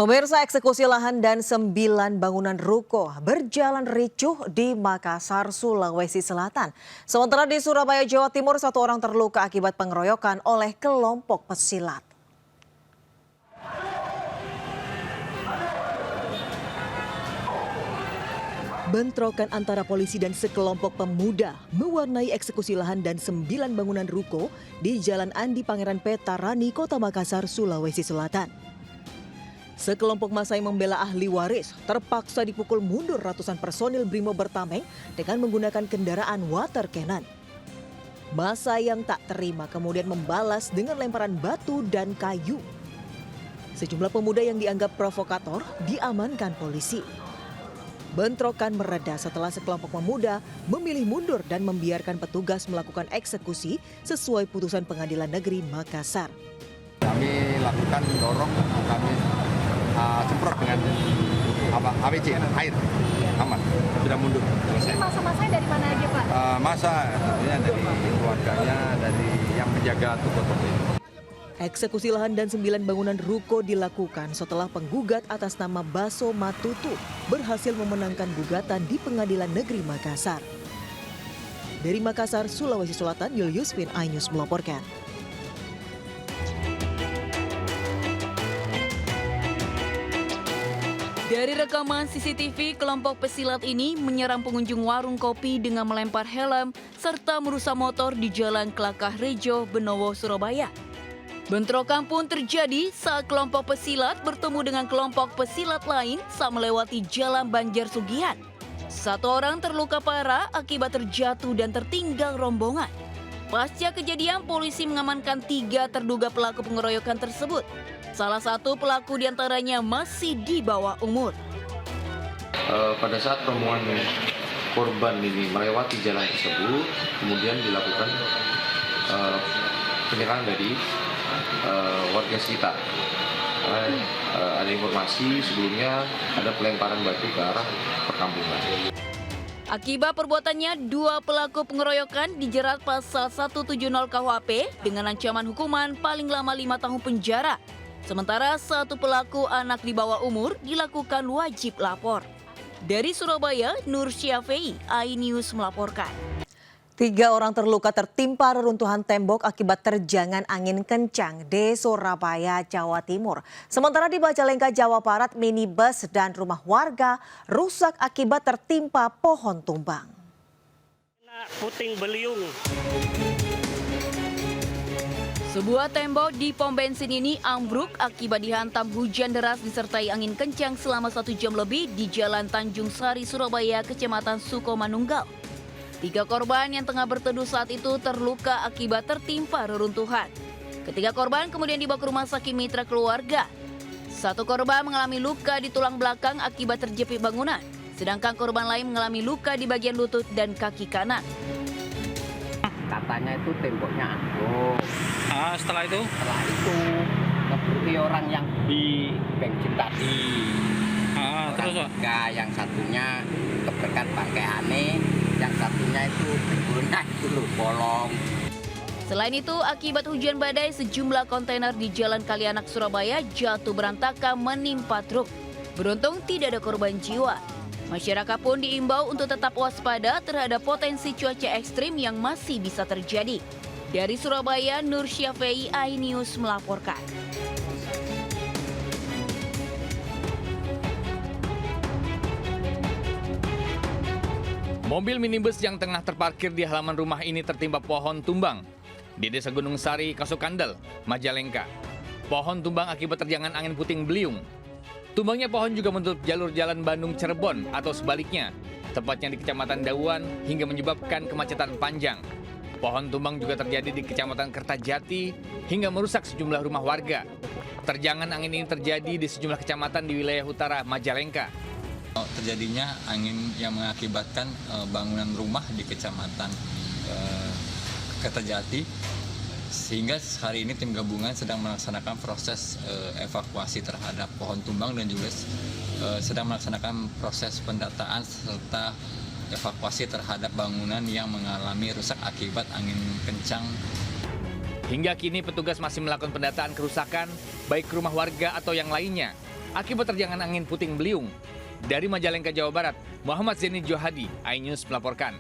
Pemirsa, eksekusi lahan dan 9 bangunan ruko berjalan ricuh di Makassar, Sulawesi Selatan. Sementara di Surabaya, Jawa Timur, 1 orang terluka akibat pengeroyokan oleh kelompok pesilat. Bentrokan antara polisi dan sekelompok pemuda mewarnai eksekusi lahan dan 9 bangunan ruko di Jalan Andi Pangeran Petarani, Kota Makassar, Sulawesi Selatan. Sekelompok massa yang membela ahli waris terpaksa dipukul mundur ratusan personil Brimob Bertameng dengan menggunakan kendaraan water cannon. Massa yang tak terima kemudian membalas dengan lemparan batu dan kayu. Sejumlah pemuda yang dianggap provokator diamankan polisi. Bentrokan mereda setelah sekelompok pemuda memilih mundur dan membiarkan petugas melakukan eksekusi sesuai putusan Pengadilan Negeri Makassar. Kami lakukan dorong, kami semprot dengan APC, air, aman, sudah mundur. Ini masa-masanya dari mana aja, Pak? Masa tentunya dari keluarganya, dari yang menjaga toko-toko ini. Eksekusi lahan dan 9 bangunan ruko dilakukan setelah penggugat atas nama Baso Matutu berhasil memenangkan gugatan di Pengadilan Negeri Makassar. Dari Makassar, Sulawesi Selatan, Julius Fin, iNews melaporkan. Dari rekaman CCTV, kelompok pesilat ini menyerang pengunjung warung kopi dengan melempar helm serta merusak motor di Jalan Kelakah Rejo, Benowo, Surabaya. Bentrokan pun terjadi saat kelompok pesilat bertemu dengan kelompok pesilat lain saat melewati Jalan Banjar Sugihan. 1 orang terluka parah akibat terjatuh dan tertinggal rombongan. Pasca kejadian, polisi mengamankan 3 terduga pelaku pengeroyokan tersebut. Salah satu pelaku diantaranya masih di bawah umur. Pada saat rombongan korban ini melewati jalan tersebut, kemudian dilakukan penyerangan dari warga sekitar. Ada informasi sebelumnya ada pelemparan batu ke arah perkampungan. Akibat perbuatannya, 2 pelaku pengeroyokan dijerat pasal 170 KUHP dengan ancaman hukuman paling lama 5 tahun penjara. Sementara 1 pelaku anak di bawah umur dilakukan wajib lapor. Dari Surabaya, Nur Syafei, iNews melaporkan. 3 orang terluka tertimpa reruntuhan tembok akibat terjangan angin kencang di Surabaya, Jawa Timur. Sementara di Majalengka, Jawa Barat, minibus dan rumah warga rusak akibat tertimpa pohon tumbang. Puting beliung. Sebuah tembok di pom bensin ini ambruk akibat dihantam hujan deras disertai angin kencang selama 1 jam lebih di Jalan Tanjung Sari, Surabaya, Kecamatan Sukomanunggal. 3 korban yang tengah berteduh saat itu terluka akibat tertimpa reruntuhan. Ketiga korban kemudian dibawa ke rumah sakit mitra keluarga. 1 korban mengalami luka di tulang belakang akibat terjepit bangunan, sedangkan korban lain mengalami luka di bagian lutut dan kaki kanan. Katanya itu temboknya ambruk. Setelah itu Ngebruki orang yang di bensin tadi. terus Pak? Yang satunya keberkan pakaiannya, yang satunya itu pinggulnya itu bolong. Selain itu, akibat hujan badai, sejumlah kontainer di Jalan Kalianak, Surabaya jatuh berantakan menimpa truk. Beruntung tidak ada korban jiwa. Masyarakat pun diimbau untuk tetap waspada terhadap potensi cuaca ekstrim yang masih bisa terjadi. Dari Surabaya, Nur Syafei, iNews melaporkan. Mobil minibus yang tengah terparkir di halaman rumah ini tertimpa pohon tumbang di Desa Gunung Sari, Kasukandel, Majalengka. Pohon tumbang akibat terjangan angin puting beliung. Tumbangnya pohon juga menutup jalur jalan Bandung Cirebon atau sebaliknya, tepatnya di Kecamatan Dauan hingga menyebabkan kemacetan panjang. Pohon tumbang juga terjadi di Kecamatan Kertajati hingga merusak sejumlah rumah warga. Terjangan angin ini terjadi di sejumlah kecamatan di wilayah utara Majalengka. Terjadinya angin yang mengakibatkan bangunan rumah di Kecamatan Kertajati, sehingga hari ini tim gabungan sedang melaksanakan proses evakuasi terhadap pohon tumbang dan juga sedang melaksanakan proses pendataan serta evakuasi terhadap bangunan yang mengalami rusak akibat angin kencang. Hingga kini petugas masih melakukan pendataan kerusakan baik rumah warga atau yang lainnya. akibat terjangan angin puting beliung. Dari Majalengka, Jawa Barat, Muhammad Zeni Johadi, iNews melaporkan.